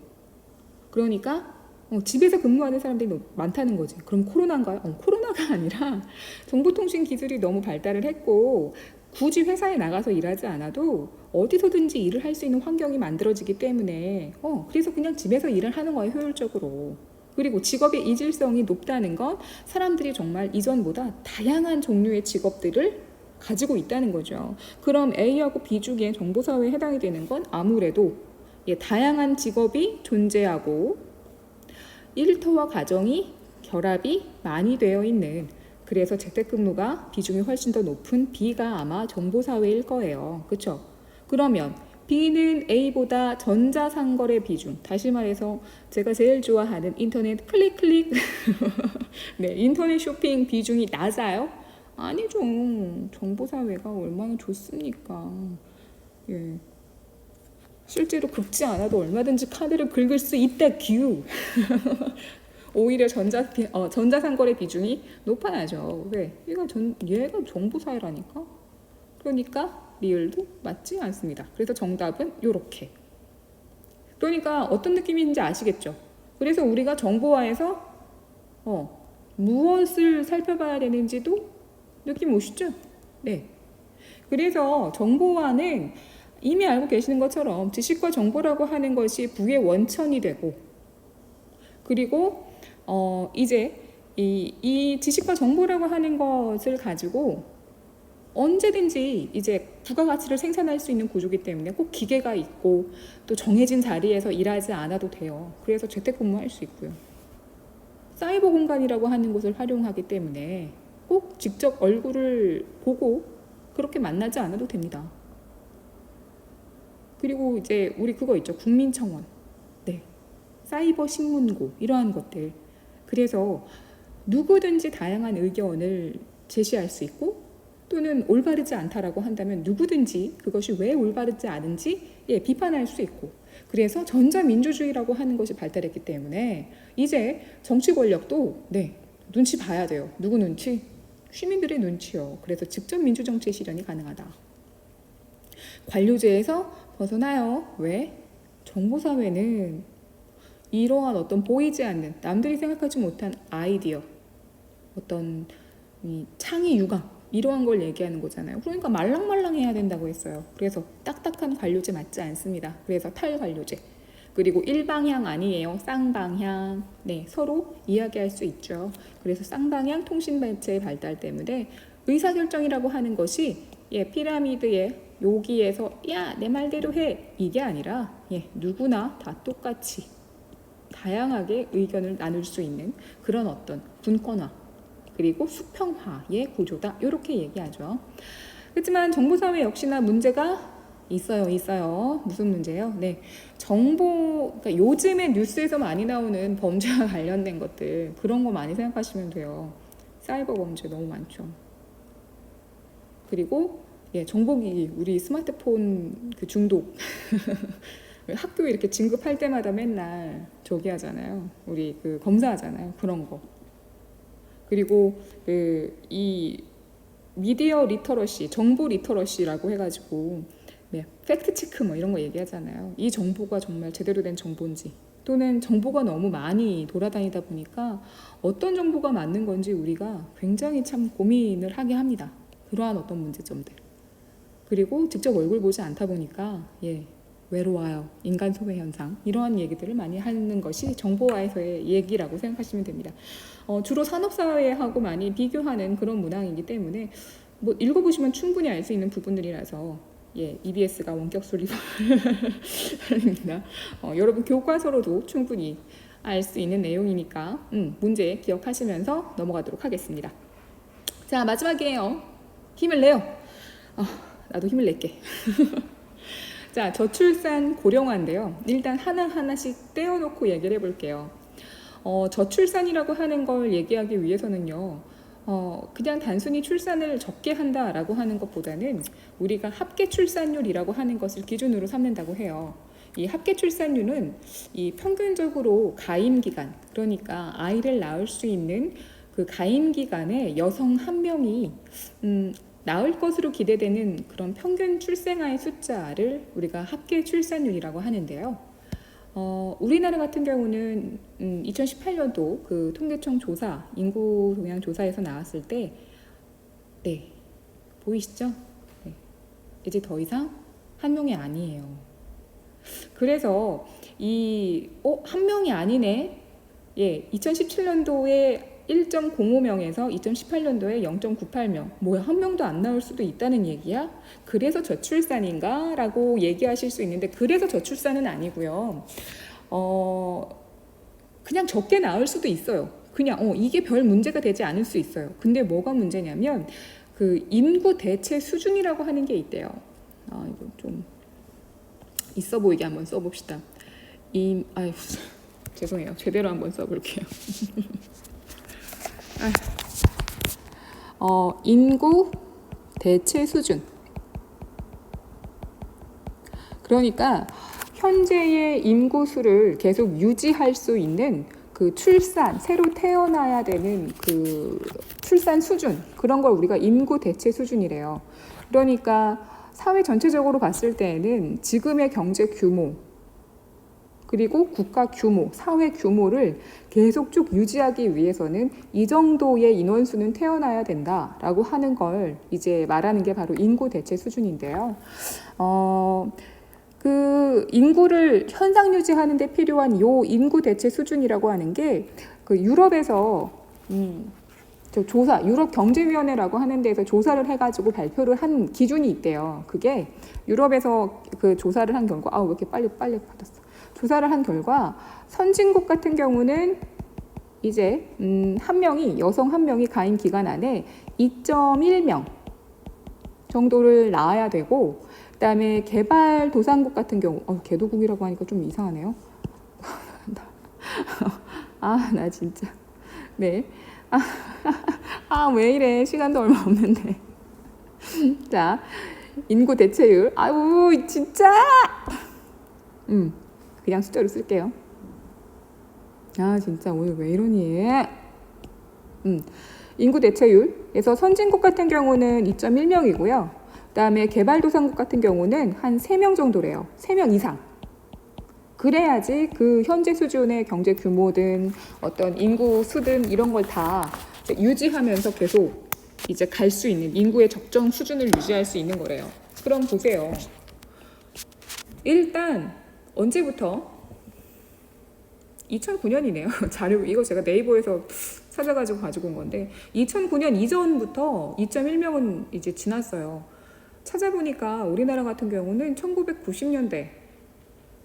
그러니까 집에서 근무하는 사람들이 많다는 거지. 그럼 코로나인가요? 코로나가 아니라 정보통신 기술이 너무 발달을 했고 굳이 회사에 나가서 일하지 않아도 어디서든지 일을 할 수 있는 환경이 만들어지기 때문에 그래서 그냥 집에서 일을 하는 거예요, 효율적으로. 그리고 직업의 이질성이 높다는 건 사람들이 정말 이전보다 다양한 종류의 직업들을 가지고 있다는 거죠. 그럼 A하고 B 중에 정보사회에 해당이 되는 건 아무래도 다양한 직업이 존재하고 일터와 가정이 결합이 많이 되어 있는, 그래서 재택근무가 비중이 훨씬 더 높은 B가 아마 정보사회일 거예요. 그렇죠? 그러면 B는 A보다 전자상거래 비중, 다시 말해서 제가 제일 좋아하는 인터넷 클릭 네, 인터넷 쇼핑 비중이 낮아요? 아니죠. 정보사회가 얼마나 좋습니까? 실제로 긁지 않아도 얼마든지 카드를 긁을 수 있다 규. 오히려 전자상거래 비중이 높아야죠. 왜? 얘가 정보사회라니까. 그러니까 리을도 맞지 않습니다. 그래서 정답은 요렇게. 그러니까 어떤 느낌인지 아시겠죠? 그래서 우리가 정보화에서 무엇을 살펴봐야 되는지도 느낌 오시죠? 네. 그래서 정보화는 이미 알고 계시는 것처럼 지식과 정보라고 하는 것이 부의 원천이 되고, 그리고 이제 이 지식과 정보라고 하는 것을 가지고 언제든지 이제 부가가치를 생산할 수 있는 구조이기 때문에 꼭 기계가 있고 또 정해진 자리에서 일하지 않아도 돼요. 그래서 재택근무할 수 있고요. 사이버 공간이라고 하는 곳을 활용하기 때문에 꼭 직접 얼굴을 보고 그렇게 만나지 않아도 됩니다. 그리고 이제 우리 그거 있죠. 국민청원, 네, 사이버 신문고, 이러한 것들. 그래서 누구든지 다양한 의견을 제시할 수 있고, 또는 올바르지 않다라고 한다면 누구든지 그것이 왜 올바르지 않은지 비판할 수 있고, 그래서 전자민주주의라고 하는 것이 발달했기 때문에 이제 정치 권력도 눈치 봐야 돼요. 누구 눈치? 시민들의 눈치요. 그래서 직접 민주정치의 실현이 가능하다. 관료제에서 벗어나요. 왜? 정보사회는 이러한 어떤 보이지 않는, 남들이 생각하지 못한 아이디어, 어떤 창의 유감, 이러한 걸 얘기하는 거잖아요. 그러니까 말랑말랑해야 된다고 했어요. 그래서 딱딱한 관료제 맞지 않습니다. 그래서 탈관료제. 그리고 일방향 아니에요. 쌍방향. 네, 서로 이야기할 수 있죠. 그래서 쌍방향 통신매체의 발달 때문에 의사결정이라고 하는 것이 피라미드의 여기에서 야, 내 말대로 해, 이게 아니라 누구나 다 똑같이 다양하게 의견을 나눌 수 있는 그런 어떤 분권화 그리고 수평화의 구조다, 이렇게 얘기하죠. 그렇지만 정보사회 역시나 문제가 있어요. 무슨 문제예요? 네, 그러니까 요즘에 뉴스에서 많이 나오는 범죄와 관련된 것들, 그런 거 많이 생각하시면 돼요. 사이버 범죄 너무 많죠. 그리고 정보기기, 우리 스마트폰 그 중독. 학교에 이렇게 진급할 때마다 맨날 저기 하잖아요. 우리 그 검사하잖아요. 그런 거. 그리고 이 미디어 리터러시, 정보 리터러시라고 해가지고 팩트 체크 이런 거 얘기하잖아요. 이 정보가 정말 제대로 된 정보인지, 또는 정보가 너무 많이 돌아다니다 보니까 어떤 정보가 맞는 건지 우리가 굉장히 참 고민을 하게 합니다. 그러한 어떤 문제점들. 그리고 직접 얼굴 보지 않다 보니까 외로워요. 인간 소외 현상. 이러한 얘기들을 많이 하는 것이 정보화에서의 얘기라고 생각하시면 됩니다. 주로 산업사회하고 많이 비교하는 그런 문항이기 때문에 뭐 읽어보시면 충분히 알 수 있는 부분들이라서 EBS가 원격 수립입니다. 여러분 교과서로도 충분히 알 수 있는 내용이니까 문제 기억하시면서 넘어가도록 하겠습니다. 자, 마지막이에요. 힘을 내요. 나도 힘을 낼게. 자, 저출산 고령화인데요. 일단 하나하나씩 떼어놓고 얘기를 해볼게요. 저출산이라고 하는 걸 얘기하기 위해서는요. 그냥 단순히 출산을 적게 한다라고 하는 것보다는 우리가 합계 출산율이라고 하는 것을 기준으로 삼는다고 해요. 이 합계 출산율은 이 평균적으로 가임 기간, 그러니까 아이를 낳을 수 있는 그 가임 기간에 여성 한 명이 낳을 것으로 기대되는 그런 평균 출생아의 숫자를 우리가 합계 출산율이라고 하는데요. 우리나라 같은 경우는 2018년도 그 통계청 조사, 인구 동향 조사에서 나왔을 때, 보이시죠? 이제 더 이상 한 명이 아니에요. 그래서 한 명이 아니네. 2017년도에 1.05명에서 2018년도에 0.98명. 뭐야, 한 명도 안 나올 수도 있다는 얘기야? 그래서 저출산인가? 라고 얘기하실 수 있는데, 그래서 저출산은 아니고요. 그냥 적게 나올 수도 있어요. 그냥 이게 별 문제가 되지 않을 수 있어요. 근데 뭐가 문제냐면 그 인구 대체 수준이라고 하는 게 있대요. 이거 좀 있어 보이게 한번 써봅시다. 죄송해요. 제대로 한번 써볼게요. 인구 대체 수준. 그러니까 현재의 인구수를 계속 유지할 수 있는 그 출산, 새로 태어나야 되는 그 출산 수준, 그런 걸 우리가 인구 대체 수준이래요. 그러니까 사회 전체적으로 봤을 때에는 지금의 경제 규모, 그리고 국가 규모, 사회 규모를 계속 쭉 유지하기 위해서는 이 정도의 인원수는 태어나야 된다라고 하는 걸 이제 말하는 게 바로 인구 대체 수준인데요. 그 인구를 현상 유지하는 데 필요한 요 인구 대체 수준이라고 하는 게 그 유럽에서 조사, 유럽 경제위원회라고 하는 데에서 조사를 해가지고 발표를 한 기준이 있대요. 그게 유럽에서 그 조사를 한 결과, 왜 이렇게 빨리 받았어. 조사를 한 결과 선진국 같은 경우는 이제 여성 한 명이 가임 기간 안에 2.1명 정도를 낳아야 되고, 그다음에 개발도상국 같은 경우, 개도국이라고 하니까 좀 이상하네요. 나 진짜. 네. 왜 이래. 시간도 얼마 없는데. 자, 인구 대체율. 진짜! 그냥 숫자로 쓸게요. 진짜 오늘 왜 이러니? 인구 대체율에서 선진국 같은 경우는 2.1명이고요. 그다음에 개발도상국 같은 경우는 한 3명 정도래요. 3명 이상. 그래야지 그 현재 수준의 경제 규모든 어떤 인구 수든 이런 걸 다 유지하면서 계속 이제 갈 수 있는, 인구의 적정 수준을 유지할 수 있는 거래요. 그럼 보세요. 일단 언제부터? 2009년이네요. 자료 이거 제가 네이버에서 찾아가지고 가지고 온 건데 2009년 이전부터 2.1명은 이제 지났어요. 찾아보니까 우리나라 같은 경우는 1990년대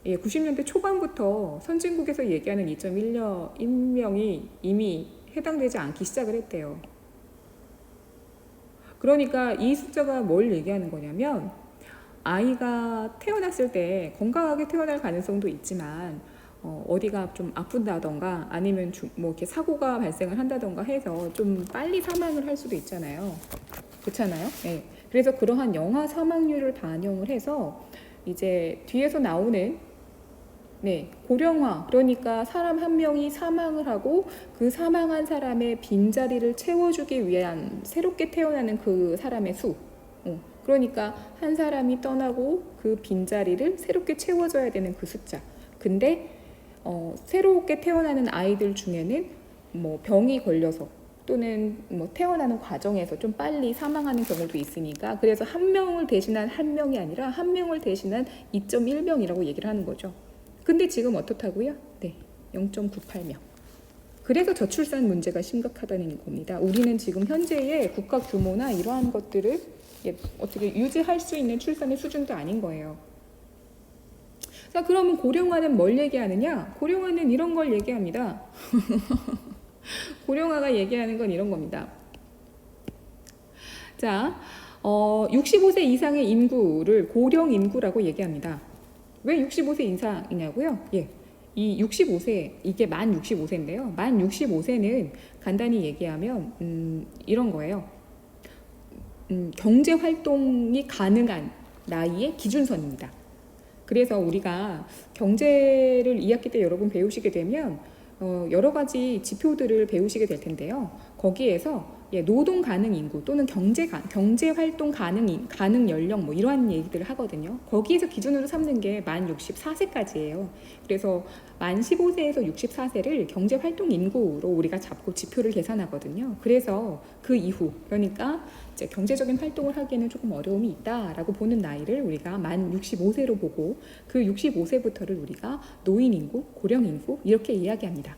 90년대 초반부터 선진국에서 얘기하는 2.1명이 이미 해당되지 않기 시작을 했대요. 그러니까 이 숫자가 뭘 얘기하는 거냐면, 아이가 태어났을 때 건강하게 태어날 가능성도 있지만 어디가 좀 아픈다던가 아니면 뭐 이렇게 사고가 발생을 한다던가 해서 좀 빨리 사망을 할 수도 있잖아요. 그렇잖아요? 네. 그래서 그러한 영아 사망률을 반영을 해서 이제 뒤에서 나오는 고령화, 그러니까 사람 한 명이 사망을 하고 그 사망한 사람의 빈자리를 채워주기 위한 새롭게 태어나는 그 사람의 수. 그러니까 한 사람이 떠나고 그 빈자리를 새롭게 채워줘야 되는 그 숫자. 근데 새롭게 태어나는 아이들 중에는 뭐 병이 걸려서 또는 뭐 태어나는 과정에서 좀 빨리 사망하는 경우도 있으니까, 그래서 한 명을 대신한 한 명이 아니라 한 명을 대신한 2.1명이라고 얘기를 하는 거죠. 근데 지금 어떻다고요? 네, 0.98명. 그래서 저출산 문제가 심각하다는 겁니다. 우리는 지금 현재의 국가 규모나 이러한 것들을 어떻게 유지할 수 있는 출산의 수준도 아닌 거예요. 자, 그러면 고령화는 뭘 얘기하느냐? 고령화는 이런 걸 얘기합니다. 고령화가 얘기하는 건 이런 겁니다. 자, 65세 이상의 인구를 고령 인구라고 얘기합니다. 왜 65세 이상이냐고요? 예. 이 65세, 이게 만 65세인데요. 만 65세는 간단히 얘기하면 이런 거예요. 경제 활동이 가능한 나이의 기준선입니다. 그래서 우리가 경제를 2학기 때 여러분 배우시게 되면 여러 가지 지표들을 배우시게 될 텐데요. 거기에서 노동 가능 인구 또는 경제 활동 가능 연령 뭐 이러한 얘기들을 하거든요. 거기에서 기준으로 삼는 게 만 64세까지예요. 그래서 만 15세에서 64세를 경제 활동 인구로 우리가 잡고 지표를 계산하거든요. 그래서 그 이후, 그러니까 이제 경제적인 활동을 하기에는 조금 어려움이 있다라고 보는 나이를 우리가 만 65세로 보고, 그 65세부터를 우리가 노인 인구, 고령 인구 이렇게 이야기합니다.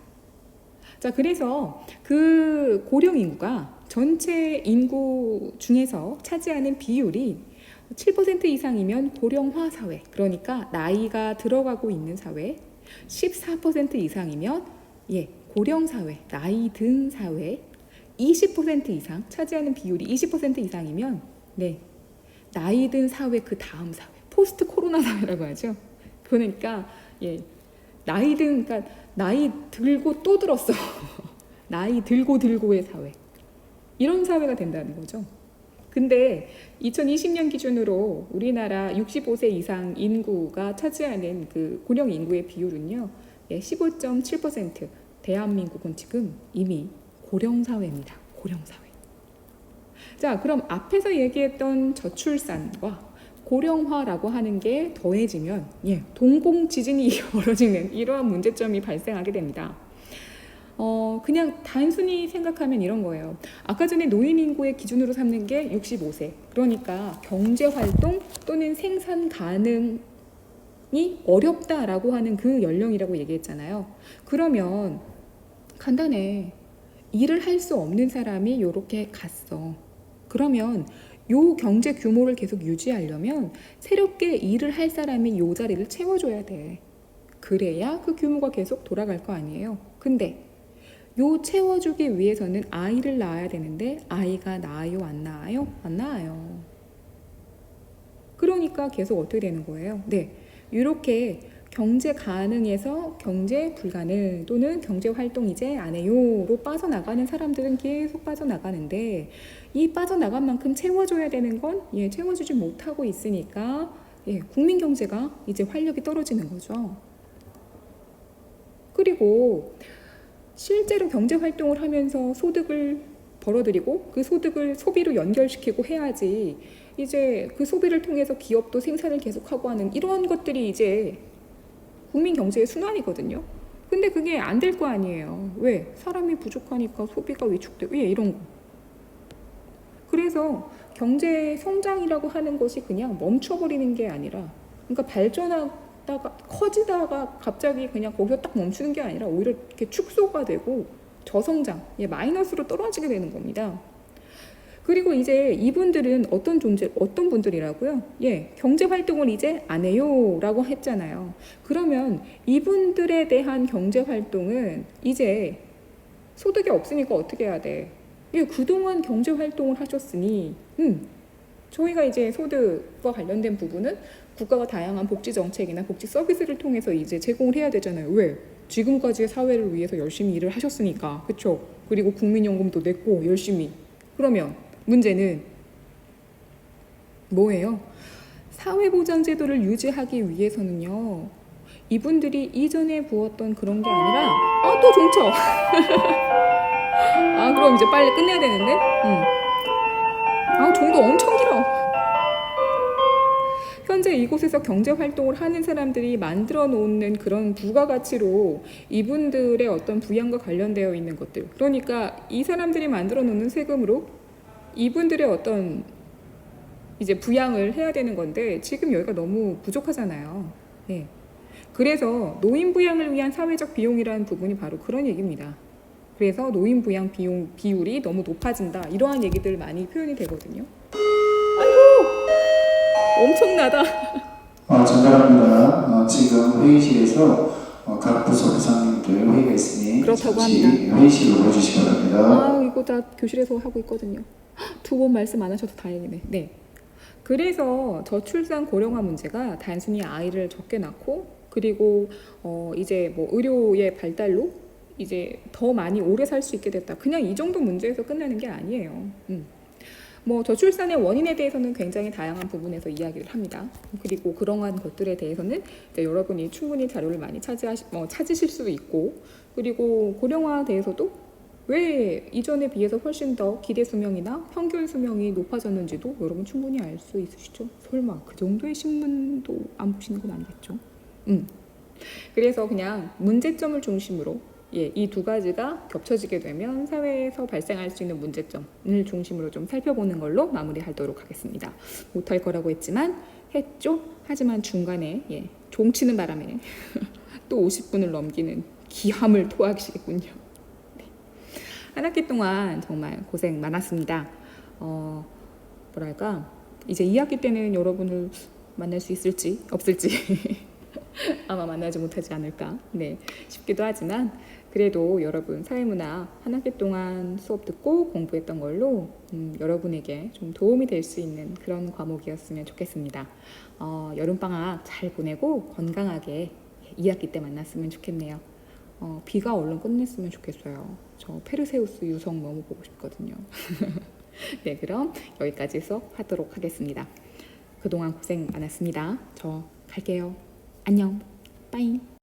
자, 그래서 그 고령 인구가 전체 인구 중에서 차지하는 비율이 7% 이상이면 고령화 사회, 그러니까 나이가 들어가고 있는 사회, 14% 이상이면 고령 사회, 나이 든 사회, 20% 이상 차지하는 비율이 20% 이상이면 나이 든 사회, 그 다음 사회, 포스트 코로나 사회라고 하죠. 그러니까 그러니까 나이 들고 또 들었어. 나이 들고의 사회. 이런 사회가 된다는 거죠. 근데 2020년 기준으로 우리나라 65세 이상 인구가 차지하는 그 고령 인구의 비율은요, 15.7%. 대한민국은 지금 이미 고령 사회입니다. 고령 사회. 자, 그럼 앞에서 얘기했던 저출산과 고령화라고 하는 게 더해지면 동공 지진이 벌어지는 이러한 문제점이 발생하게 됩니다. 그냥 단순히 생각하면 이런 거예요. 아까 전에 노인 인구의 기준으로 삼는 게 65세. 그러니까 경제 활동 또는 생산 가능이 어렵다라고 하는 그 연령이라고 얘기했잖아요. 그러면 간단해. 일을 할 수 없는 사람이 이렇게 갔어. 그러면 요 경제 규모를 계속 유지하려면 새롭게 일을 할 사람이 요 자리를 채워줘야 돼. 그래야 그 규모가 계속 돌아갈 거 아니에요. 근데 요 채워주기 위해서는 아이를 낳아야 되는데 아이가 나아요, 안 나아요? 안 나아요. 그러니까 계속 어떻게 되는 거예요? 이렇게 경제 가능에서 경제 불가능 또는 경제 활동 이제 안 해요로 빠져나가는 사람들은 계속 빠져나가는데, 이 빠져나간 만큼 채워줘야 되는 건 채워주지 못하고 있으니까 국민 경제가 이제 활력이 떨어지는 거죠. 그리고 실제로 경제 활동을 하면서 소득을 벌어들이고 그 소득을 소비로 연결시키고 해야지 이제 그 소비를 통해서 기업도 생산을 계속하고 하는 이러한 것들이 이제 국민 경제의 순환이거든요. 근데 그게 안 될 거 아니에요. 왜? 사람이 부족하니까 소비가 위축되고 이런 거. 그래서 경제 성장이라고 하는 것이 그냥 멈춰버리는 게 아니라, 그러니까 발전하다가 커지다가 갑자기 그냥 거기서 딱 멈추는 게 아니라 오히려 이렇게 축소가 되고 저성장, 마이너스로 떨어지게 되는 겁니다. 그리고 이제 이분들은 어떤 분들이라고요? 경제 활동을 이제 안 해요 라고 했잖아요. 그러면 이분들에 대한 경제 활동은 이제 소득이 없으니까 어떻게 해야 돼? 그동안 경제 활동을 하셨으니 저희가 이제 소득과 관련된 부분은 국가가 다양한 복지 정책이나 복지 서비스를 통해서 이제 제공을 해야 되잖아요. 왜? 지금까지의 사회를 위해서 열심히 일을 하셨으니까. 그렇죠? 그리고 국민연금도 냈고 열심히. 그러면 문제는 뭐예요? 사회보장제도를 유지하기 위해서는요, 이분들이 이전에 부었던 그런 게 아니라 또 종쳐. 그럼 이제 빨리 끝내야 되는데. 종도 엄청 길어. 현재 이곳 이곳에서 경제 활동을 하는 사람들이 만들어 놓는 그런 부가가치로 이분들의 어떤 부양과 관련되어 있는 것들, 그러니까 이 사람들이 만들어 놓는 세금으로 이분들의 어떤 이제 부양을 해야 되는 건데 지금 여기가 너무 부족하잖아요. 예. 그래서 노인 부양을 위한 사회적 비용이라는 부분이 바로 그런 얘기입니다. 그래서 노인 부양 비용 비율이 너무 높아진다, 이러한 얘기들 많이 표현이 되거든요. 아이고, 엄청나다. 전달합니다. 지금 회의실에서 각 부서 부장님들 회의가 있으니 그렇다고 잠시 합니다. 회의실로 오주시기 바랍니다. 아, 이거 다 교실에서 하고 있거든요. 두 번 말씀 안 하셔도 다행이네. 네. 그래서 저출산 고령화 문제가 단순히 아이를 적게 낳고 그리고 이제 뭐 의료의 발달로 이제 더 많이 오래 살 수 있게 됐다, 그냥 이 정도 문제에서 끝나는 게 아니에요. 뭐 저출산의 원인에 대해서는 굉장히 다양한 부분에서 이야기를 합니다. 그리고 그러한 것들에 대해서는 이제 여러분이 충분히 자료를 많이 찾으실 수 있고, 그리고 고령화에 대해서도 왜 이전에 비해서 훨씬 더 기대 수명이나 평균 수명이 높아졌는지도 여러분 충분히 알 수 있으시죠? 설마 그 정도의 신문도 안 보시는 건 아니겠죠? 그래서 그냥 문제점을 중심으로, 이 두 가지가 겹쳐지게 되면 사회에서 발생할 수 있는 문제점을 중심으로 좀 살펴보는 걸로 마무리하도록 하겠습니다. 못할 거라고 했지만 했죠? 하지만 중간에 종치는 바람에 또 50분을 넘기는 기함을 토하시겠군요. 한 학기 동안 정말 고생 많았습니다. 뭐랄까, 이제 2학기 때는 여러분을 만날 수 있을지 없을지 아마 만나지 못하지 않을까 싶기도 하지만, 그래도 여러분 사회문화 한 학기 동안 수업 듣고 공부했던 걸로 여러분에게 좀 도움이 될 수 있는 그런 과목이었으면 좋겠습니다. 여름방학 잘 보내고 건강하게 2학기 때 만났으면 좋겠네요. 비가 얼른 끝냈으면 좋겠어요. 저 페르세우스 유성 너무 보고 싶거든요. 네, 그럼 여기까지 수업하도록 하겠습니다. 그동안 고생 많았습니다. 저 갈게요. 안녕. 빠잉.